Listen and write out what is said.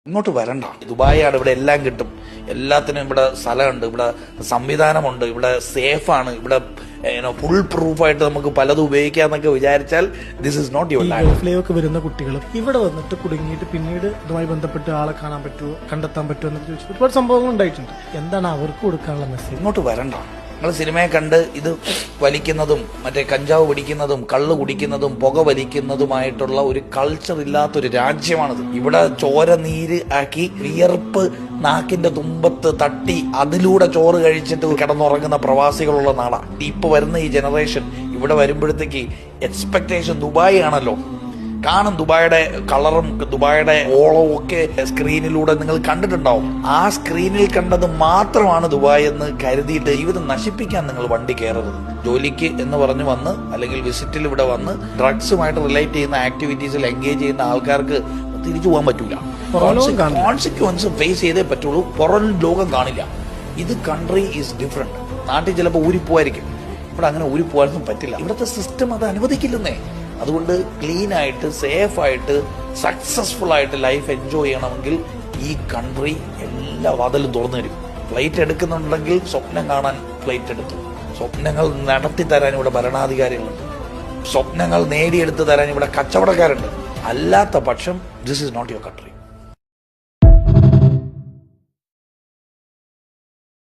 ഇങ്ങോട്ട് വരണ്ട. ദുബായാണ്, ഇവിടെ എല്ലാം കിട്ടും, എല്ലാത്തിനും ഇവിടെ സ്ഥലമുണ്ട്, ഇവിടെ സംവിധാനമുണ്ട്, ഇവിടെ സേഫാണ്, ഇവിടെ ഫുൾ പ്രൂഫായിട്ട് നമുക്ക് പലതും ഉപയോഗിക്കാന്നൊക്കെ വിചാരിച്ചാൽ this is not your life. ഗൾഫിലേക്ക് വരുന്ന കുട്ടികൾ ഇവിടെ വന്നിട്ട് കുടുങ്ങിയിട്ട് പിന്നീട് ഇതുമായി ബന്ധപ്പെട്ട് ആളെ കാണാൻ പറ്റുമോ, കണ്ടെത്താൻ പറ്റുമോ എന്നൊക്കെ ചോദിച്ചിട്ട് ഒരുപാട് സംഭവങ്ങൾ ഉണ്ടായിട്ടുണ്ട്. എന്താണ് അവർക്ക് കൊടുക്കാനുള്ള മെസ്സേജ്? ഇങ്ങോട്ട് വരണ്ട. നിങ്ങൾ സിനിമയെ കണ്ട് ഇത് വലിക്കുന്നതും മറ്റേ കഞ്ചാവ് പിടിക്കുന്നതും കള്ള് കുടിക്കുന്നതും പുക വലിക്കുന്നതുമായിട്ടുള്ള ഒരു കൾച്ചർ ഇല്ലാത്തൊരു രാജ്യമാണിത്. ഇവിടെ ചോര നീര് ആക്കി വിയർപ്പ് നാക്കിന്റെ തുമ്പത്ത് തട്ടി അതിലൂടെ ചോറ് കഴിച്ചിട്ട് കിടന്നുറങ്ങുന്ന പ്രവാസികളുള്ള നാടാണ് ഇപ്പൊ വരുന്ന ഈ ജനറേഷൻ. ഇവിടെ വരുമ്പോഴത്തേക്ക് എക്സ്പെക്ടേഷൻ ദുബായ് ആണല്ലോ. കാണും ദുബായുടെ കളറും ദുബായുടെ ഓളവും ഒക്കെ സ്ക്രീനിലൂടെ നിങ്ങൾ കണ്ടിട്ടുണ്ടാവും. ആ സ്ക്രീനിൽ കണ്ടത് മാത്രമാണ് ദുബായ് എന്ന് കരുതിയിട്ട് ജീവിതം നശിപ്പിക്കാൻ നിങ്ങൾ വണ്ടി കയറരുത്. ജോലിക്ക് എന്ന് പറഞ്ഞു വന്ന് അല്ലെങ്കിൽ വിസിറ്റിൽ ഇവിടെ വന്ന് ഡ്രഗ്സുമായിട്ട് റിലേറ്റ് ചെയ്യുന്ന ആക്ടിവിറ്റീസിൽ എൻഗേജ് ചെയ്യുന്ന ആൾക്കാർക്ക് തിരിച്ചു പോകാൻ പറ്റൂല. കോൺസിക്വൻസ് ഫേസ് ചെയ്തേ പറ്റുള്ളൂ. പുറം ലോകം കാണില്ല. ഇത് കൺട്രി ഈസ് ഡിഫറെന്റ്. നാട്ടിൽ ചിലപ്പോൾ ഊരിപ്പോവായിരിക്കും, ഇവിടെ അങ്ങനെ ഊരിപ്പോവാനൊന്നും പറ്റില്ല. ഇവിടുത്തെ സിസ്റ്റം അത് അനുവദിക്കില്ലെന്നേ. അതുകൊണ്ട് ക്ലീൻ ആയിട്ട് സേഫ് ആയിട്ട് സക്സസ്ഫുൾ ആയിട്ട് ലൈഫ് എൻജോയ് ചെയ്യണമെങ്കിൽ ഈ കൺട്രി എല്ലാ വാതിലും തുറന്നു തരും. ഫ്ലൈറ്റ് എടുക്കുന്നുണ്ടെങ്കിൽ സ്വപ്നം കാണാൻ ഫ്ലൈറ്റ് എടുത്തു, സ്വപ്നങ്ങൾ നടത്തി തരാൻ ഇവിടെ ഭരണാധികാരികളുണ്ട്, സ്വപ്നങ്ങൾ നേടിയെടുത്ത് തരാൻ ഇവിടെ കച്ചവടക്കാരുണ്ട്. അല്ലാത്ത പക്ഷം this is not your country.